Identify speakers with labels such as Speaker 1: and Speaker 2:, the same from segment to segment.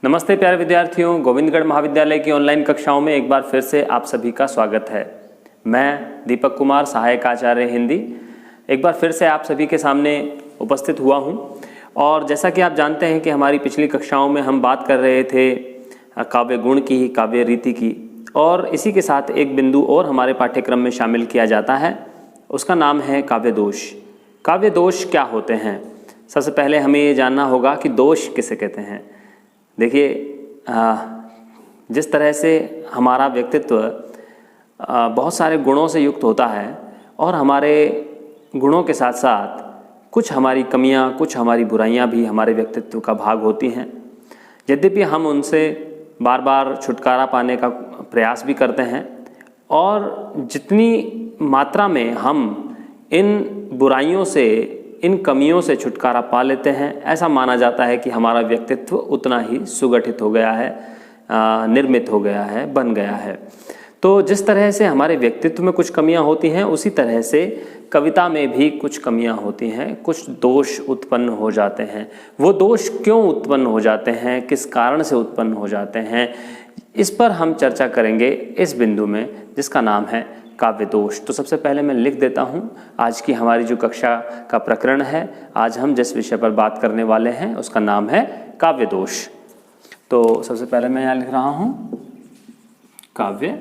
Speaker 1: नमस्ते प्यारे विद्यार्थियों, गोविंदगढ़ महाविद्यालय की ऑनलाइन कक्षाओं में एक बार फिर से आप सभी का स्वागत है। मैं दीपक कुमार, सहायक आचार्य हिंदी, एक बार फिर से आप सभी के सामने उपस्थित हुआ हूं। और जैसा कि आप जानते हैं कि हमारी पिछली कक्षाओं में हम बात कर रहे थे काव्य गुण की, काव्य रीति की, और इसी के साथ एक बिंदु और हमारे पाठ्यक्रम में शामिल किया जाता है, उसका नाम है काव्य दोष। काव्य दोष क्या होते हैं? सबसे पहले हमें ये जानना होगा कि दोष किसे कहते हैं। देखिए, जिस तरह से हमारा व्यक्तित्व बहुत सारे गुणों से युक्त होता है और हमारे गुणों के साथ साथ कुछ हमारी कमियां, कुछ हमारी बुराइयां भी हमारे व्यक्तित्व का भाग होती हैं। यद्यपि हम उनसे बार बार छुटकारा पाने का प्रयास भी करते हैं, और जितनी मात्रा में हम इन बुराइयों से, इन कमियों से छुटकारा पा लेते हैं, ऐसा माना जाता है कि हमारा व्यक्तित्व उतना ही सुगठित हो गया है, निर्मित हो गया है, बन गया है। तो जिस तरह से हमारे व्यक्तित्व में कुछ कमियां होती हैं, उसी तरह से कविता में भी कुछ कमियां होती हैं, कुछ दोष उत्पन्न हो जाते हैं। वो दोष क्यों उत्पन्न हो जाते हैं, किस कारण से उत्पन्न हो जाते हैं, इस पर हम चर्चा करेंगे इस बिंदु में, जिसका नाम है काव्य दोष। तो सबसे पहले मैं लिख देता हूँ आज की हमारी जो कक्षा का प्रकरण है, आज हम जिस विषय पर बात करने वाले हैं उसका नाम है काव्य दोष। तो सबसे पहले मैं यहाँ लिख रहा हूँ काव्य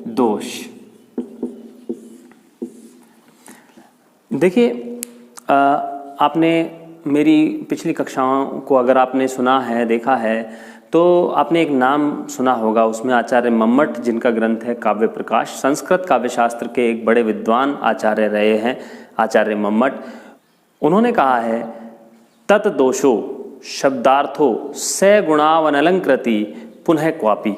Speaker 1: दोष। देखिए, आपने मेरी पिछली कक्षाओं को अगर आपने सुना है, देखा है, तो आपने एक नाम सुना होगा, उसमें आचार्य मम्मट, जिनका ग्रंथ है काव्य प्रकाश, संस्कृत काव्य शास्त्र के एक बड़े विद्वान आचार्य रहे हैं आचार्य मम्मट। उन्होंने कहा है, तत् दोषो शब्दार्थो स गुणावनलंकृति पुनः क्वापि।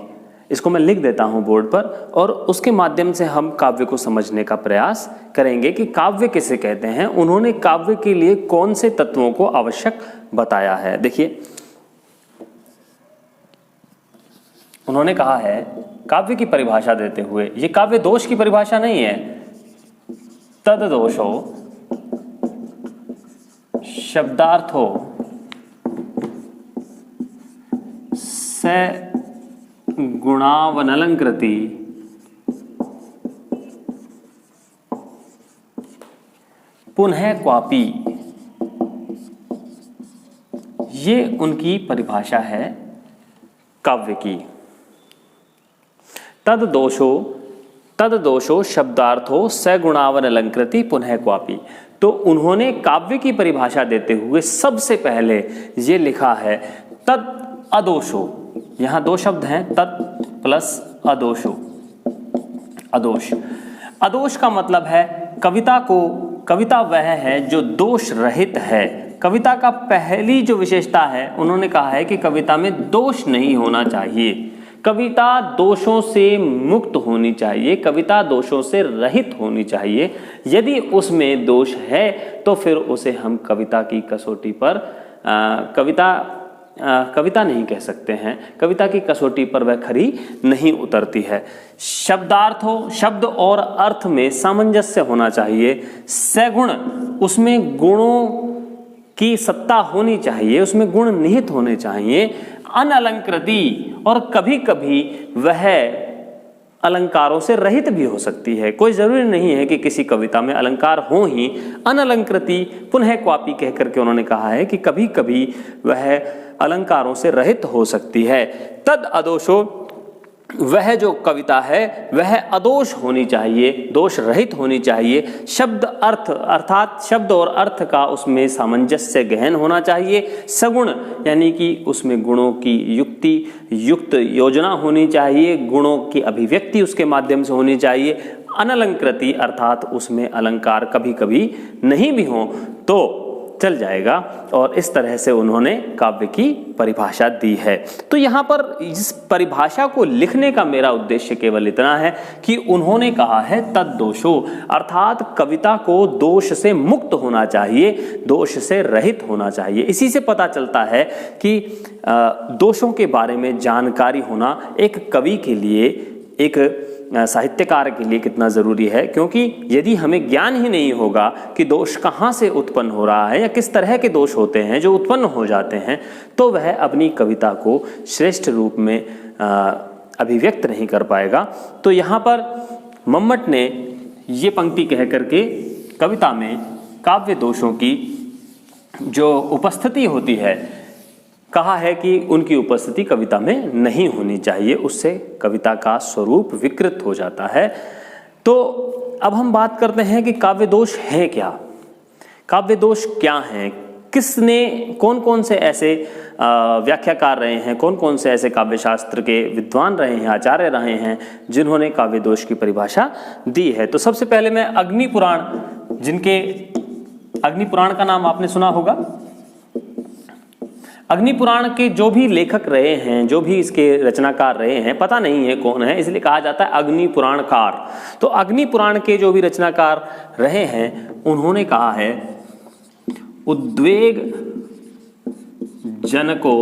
Speaker 1: इसको मैं लिख देता हूँ बोर्ड पर, और उसके माध्यम से हम काव्य को समझने का प्रयास करेंगे कि काव्य किसे कहते हैं, उन्होंने काव्य के लिए कौन से तत्वों को आवश्यक बताया है। देखिए, उन्होंने कहा है काव्य की परिभाषा देते हुए, ये काव्य दोष की परिभाषा नहीं है, तद दोषो शब्दार्थो स गुणावनलंकृति पुनः क्वापि। ये उनकी परिभाषा है काव्य की। तद दोषो शब्दार्थो स गुणावनलंकृति पुनः क्वापि। तो उन्होंने काव्य की परिभाषा देते हुए सबसे पहले ये लिखा है तद अदोषो। यहां दो शब्द हैं, तत् प्लस अदोषो। अदोष, अदोष का मतलब है कविता वह है जो दोष रहित है। कविता का पहली जो विशेषता है, उन्होंने कहा है कि कविता में दोष नहीं होना चाहिए, कविता दोषों से मुक्त होनी चाहिए, कविता दोषों से रहित होनी चाहिए। यदि उसमें दोष है तो फिर उसे हम कविता की कसौटी पर कविता नहीं कह सकते हैं, कविता की कसौटी पर वह खरी नहीं उतरती है। शब्दार्थों, शब्द और अर्थ में सामंजस्य होना चाहिए। सगुण, उसमें गुणों की सत्ता होनी चाहिए, उसमें गुण निहित होने चाहिए। अनलंकृति, और कभी कभी वह अलंकारों से रहित भी हो सकती है। कोई जरूरी नहीं है कि किसी कविता में अलंकार हो ही। अनलंकृति पुनः क्वापि कह करके उन्होंने कहा है कि कभी कभी वह अलंकारों से रहित हो सकती है। तद अदोषो, वह जो कविता है वह अदोष होनी चाहिए, दोष रहित होनी चाहिए। शब्द अर्थ, अर्थात शब्द और अर्थ का उसमें सामंजस्य गहन होना चाहिए। सगुण, यानी कि उसमें गुणों की युक्त योजना होनी चाहिए, गुणों की अभिव्यक्ति उसके माध्यम से होनी चाहिए। अनलंकृति, अर्थात उसमें अलंकार कभी कभी नहीं भी हो तो चल जाएगा। और इस तरह से उन्होंने काव्य की परिभाषा दी है। तो यहाँ पर इस परिभाषा को लिखने का मेरा उद्देश्य केवल इतना है कि उन्होंने कहा है तद दोषो, अर्थात कविता को दोष से मुक्त होना चाहिए, दोष से रहित होना चाहिए। इसी से पता चलता है कि दोषों के बारे में जानकारी होना एक कवि के लिए एक साहित्यकार के लिए कितना ज़रूरी है, क्योंकि यदि हमें ज्ञान ही नहीं होगा कि दोष कहाँ से उत्पन्न हो रहा है या किस तरह के दोष होते हैं जो उत्पन्न हो जाते हैं, तो वह अपनी कविता को श्रेष्ठ रूप में अभिव्यक्त नहीं कर पाएगा। तो यहाँ पर मम्मट ने ये पंक्ति कह करके कविता में काव्य दोषों की जो उपस्थिति होती है, कहा है कि उनकी उपस्थिति कविता में नहीं होनी चाहिए, उससे कविता का स्वरूप विकृत हो जाता है। तो अब हम बात करते हैं कि काव्य दोष है क्या, काव्य दोष क्या हैं, किसने कौन कौन से ऐसे व्याख्याकार रहे हैं, कौन कौन से ऐसे काव्य शास्त्र के विद्वान रहे हैं, आचार्य रहे हैं जिन्होंने काव्य दोष की परिभाषा दी है। तो सबसे पहले मैं अग्नि पुराण, जिनके अग्नि पुराण का नाम आपने सुना होगा, अग्नि पुराण के जो भी लेखक रहे हैं, जो भी इसके रचनाकार रहे हैं, पता नहीं है कौन है, इसलिए कहा जाता है अग्नि पुराणकार। तो अग्नि पुराण के जो भी रचनाकार रहे हैं उन्होंने कहा है उद्वेग जनको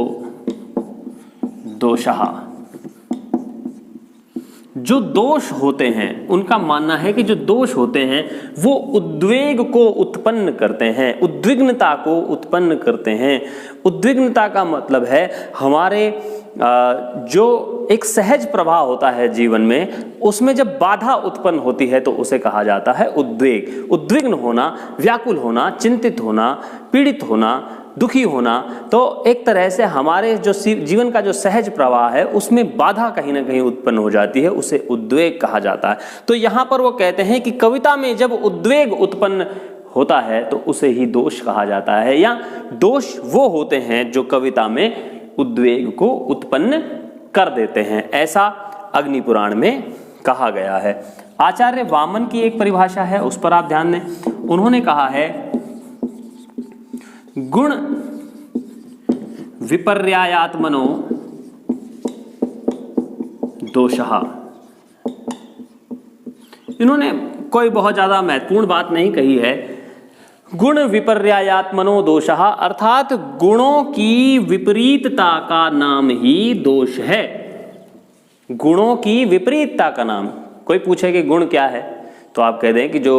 Speaker 1: दोषः, जो दोष होते हैं उनका मानना है कि जो दोष होते हैं वो उद्वेग को उत्पन्न करते हैं, उद्विग्नता को उत्पन्न करते हैं। उद्विग्नता का मतलब है हमारे जो एक सहज प्रवाह होता है जीवन में, उसमें जब बाधा उत्पन्न होती है तो उसे कहा जाता है उद्वेग। उद्विग्न होना, व्याकुल होना, चिंतित होना, पीड़ित होना, दुखी होना, तो एक तरह से हमारे जो जीवन का जो सहज प्रवाह है उसमें बाधा कहीं ना कहीं उत्पन्न हो जाती है, उसे उद्वेग कहा जाता है। तो यहाँ पर वो कहते हैं कि कविता में जब उद्वेग उत्पन्न होता है तो उसे ही दोष कहा जाता है, या दोष वो होते हैं जो कविता में उद्वेग को उत्पन्न कर देते हैं, ऐसा अग्नि पुराण में कहा गया है। आचार्य वामन की एक परिभाषा है, उस पर आप ध्यान दें। उन्होंने कहा है गुण विपर्यायात्मनो दोषः। इन्होंने कोई बहुत ज्यादा महत्वपूर्ण बात नहीं कही है। गुण विपर्यायात्मनो दोषः अर्थात गुणों की विपरीतता का नाम ही दोष है। गुणों की विपरीतता का नाम, कोई पूछे कि गुण क्या है तो आप कह दें कि जो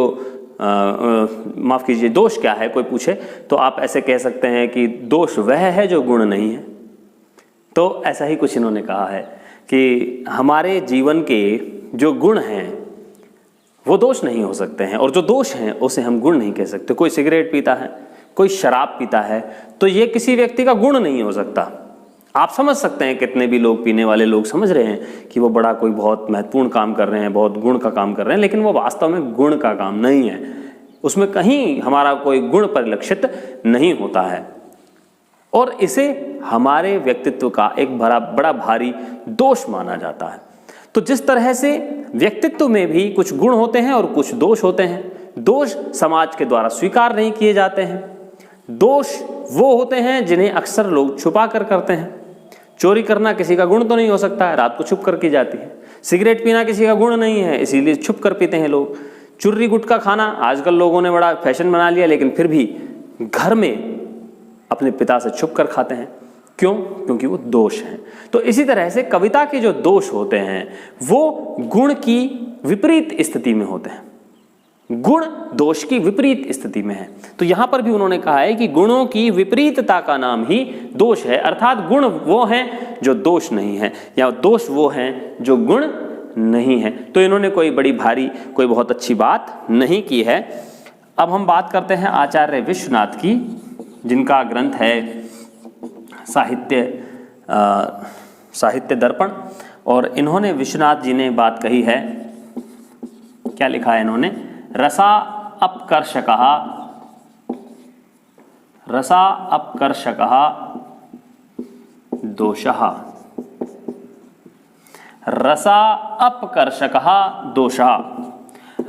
Speaker 1: माफ कीजिए दोष क्या है, कोई पूछे तो आप ऐसे कह सकते हैं कि दोष वह है जो गुण नहीं है। तो ऐसा ही कुछ इन्होंने कहा है कि हमारे जीवन के जो गुण हैं वो दोष नहीं हो सकते हैं, और जो दोष हैं उसे हम गुण नहीं कह सकते। कोई सिगरेट पीता है, कोई शराब पीता है, तो ये किसी व्यक्ति का गुण नहीं हो सकता। आप समझ सकते हैं, कितने भी लोग पीने वाले लोग समझ रहे हैं कि वो बड़ा कोई बहुत महत्वपूर्ण काम कर रहे हैं, बहुत गुण का काम कर रहे हैं, लेकिन वो वास्तव में गुण का काम नहीं है, उसमें कहीं हमारा कोई गुण परिलक्षित नहीं होता है, और इसे हमारे व्यक्तित्व का एक बड़ा भारी दोष माना जाता है। तो जिस तरह से व्यक्तित्व में भी कुछ गुण होते हैं और कुछ दोष होते हैं, दोष समाज के द्वारा स्वीकार नहीं किए जाते हैं। दोष वो होते हैं जिन्हें अक्सर लोग छुपा कर करते हैं। चोरी करना किसी का गुण तो नहीं हो सकता है, रात को छुप कर की जाती है। सिगरेट पीना किसी का गुण नहीं है, इसीलिए छुप कर पीते हैं लोग। चुर्री गुटखा खाना आजकल लोगों ने बड़ा फैशन बना लिया, लेकिन फिर भी घर में अपने पिता से छुप कर खाते हैं। क्यों? क्योंकि वो दोष हैं। तो इसी तरह से कविता के जो दोष होते हैं वो गुण की विपरीत स्थिति में होते हैं, गुण दोष की विपरीत स्थिति में है। तो यहां पर भी उन्होंने कहा है कि गुणों की विपरीतता का नाम ही दोष है, अर्थात गुण वो हैं जो दोष नहीं है, या दोष वो हैं जो गुण नहीं है। तो इन्होंने कोई बड़ी भारी, कोई बहुत अच्छी बात नहीं की है। अब हम बात करते हैं आचार्य विश्वनाथ की, जिनका ग्रंथ है साहित्य दर्पण, और इन्होंने, विश्वनाथ जी ने बात कही है, क्या लिखा है इन्होंने? रसा अपकर्षकः दोषः, रसा अपकर्षकः दोषः।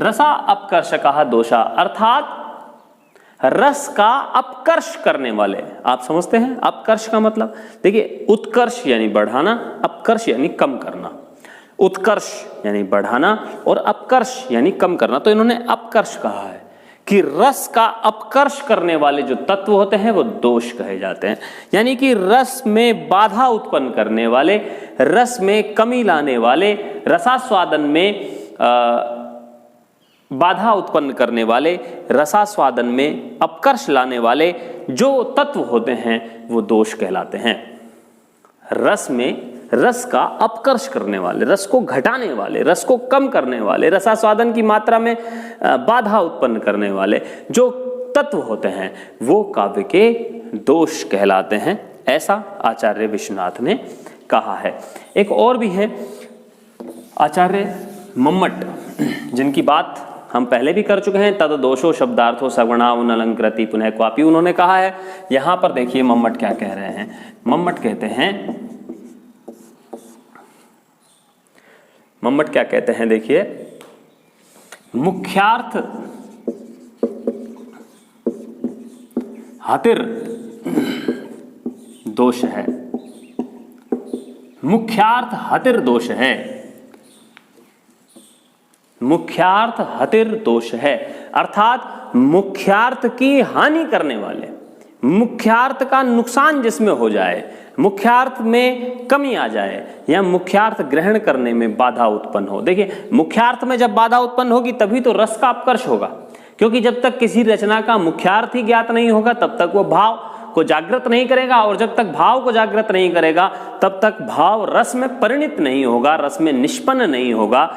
Speaker 1: रसा अपकर्षकः दोषः अर्थात रस का अपकर्ष करने वाले। आप समझते हैं अपकर्ष का मतलब? देखिए, उत्कर्ष यानी बढ़ाना, अपकर्ष यानी कम करना। उत्कर्ष यानी बढ़ाना और अपकर्ष यानी कम करना। तो इन्होंने अपकर्ष कहा है कि रस का अपकर्ष करने वाले जो तत्व होते हैं वो दोष कहे जाते हैं। यानी कि रस में बाधा उत्पन्न करने वाले, रस में कमी लाने वाले, रसास्वादन में बाधा उत्पन्न करने वाले, रसास्वादन में अपकर्ष लाने वाले जो तत्व होते हैं वो दोष कहलाते हैं। रस में रस का अपकर्ष करने वाले, रस को घटाने वाले, रस को कम करने वाले, रसास्वादन की मात्रा में बाधा उत्पन्न करने वाले जो तत्व होते हैं वो काव्य के दोष कहलाते हैं, ऐसा आचार्य विश्वनाथ ने कहा है। एक और भी है आचार्य मम्मट, जिनकी बात हम पहले भी कर चुके हैं। तद दोषो शब्दार्थो सगुणावुन अलंकृति पुनः क्वापि, उन्होंने कहा है। यहां पर देखिए मम्मट क्या कह रहे हैं। मम्मट कहते हैं, मम्मट क्या कहते हैं देखिए, मुख्यार्थ हतिर दोष है, मुख्यार्थ हतिर दोष है, मुख्यार्थ हतिर दोष है, अर्थात मुख्यार्थ की हानि करने वाले, मुख्यार्थ का नुकसान जिसमें हो जाए, मुख्यार्थ में कमी आ जाए या मुख्यार्थ ग्रहण करने में बाधा उत्पन्न हो। देखिए मुख्यार्थ में जब बाधा उत्पन्न होगी तभी तो रस का अपकर्ष होगा, क्योंकि जब तक किसी रचना का मुख्यार्थ ही ज्ञात नहीं होगा तब तक वो भाव को जागृत नहीं करेगा, और जब तक भाव को जागृत नहीं करेगा तब तक भाव रस में परिणित नहीं होगा, रस में निष्पन्न नहीं होगा,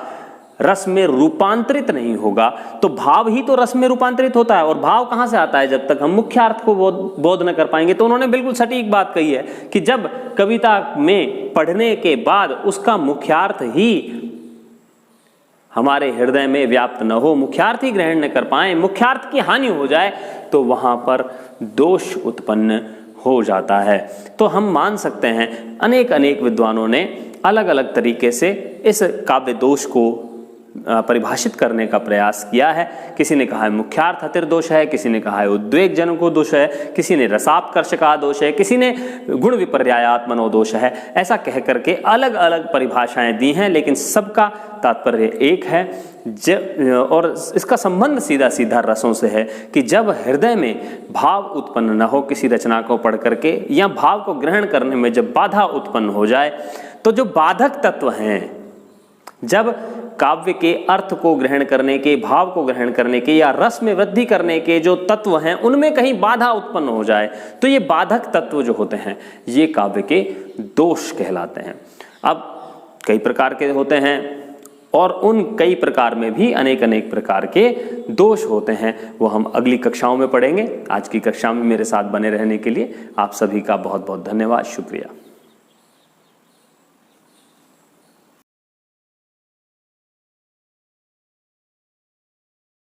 Speaker 1: रस में रूपांतरित नहीं होगा। तो भाव ही तो रस में रूपांतरित होता है, और भाव कहां से आता है? जब तक हम मुख्यार्थ को बोध न कर पाएंगे। तो उन्होंने बिल्कुल सटीक बात कही है कि जब कविता में पढ़ने के बाद उसका मुख्यार्थ ही हमारे हृदय में व्याप्त न हो, मुख्यार्थ ही ग्रहण न कर पाए, मुख्यार्थ की हानि हो जाए, तो वहां पर दोष उत्पन्न हो जाता है। तो हम मान सकते हैं अनेक विद्वानों ने अलग अलग तरीके से इस काव्य दोष को परिभाषित करने का प्रयास किया है। किसी ने कहा है मुख्यार्थ हतिर दोष है, किसी ने कहा है उद्वेग जनको दोष है, किसी ने रसापकर्ष का दोष है, किसी ने गुण विपर्यायात्मनो दोष है। ऐसा कह करके अलग अलग परिभाषाएं दी हैं, लेकिन सबका तात्पर्य एक है। और इसका संबंध सीधा सीधा रसों से है कि जब हृदय में भाव उत्पन्न न हो किसी रचना को पढ़ करके, या भाव को ग्रहण करने में जब बाधा उत्पन्न हो जाए, तो जो बाधक तत्व हैं, जब काव्य के अर्थ को ग्रहण करने के, भाव को ग्रहण करने के या रस में वृद्धि करने के जो तत्व हैं उनमें कहीं बाधा उत्पन्न हो जाए, तो ये बाधक तत्व जो होते हैं ये काव्य के दोष कहलाते हैं। अब कई प्रकार के होते हैं और उन कई प्रकार में भी अनेक प्रकार के दोष होते हैं, वो हम अगली कक्षाओं में पढ़ेंगे। आज की कक्षा में मेरे साथ बने रहने के लिए आप सभी का बहुत बहुत धन्यवाद, शुक्रिया।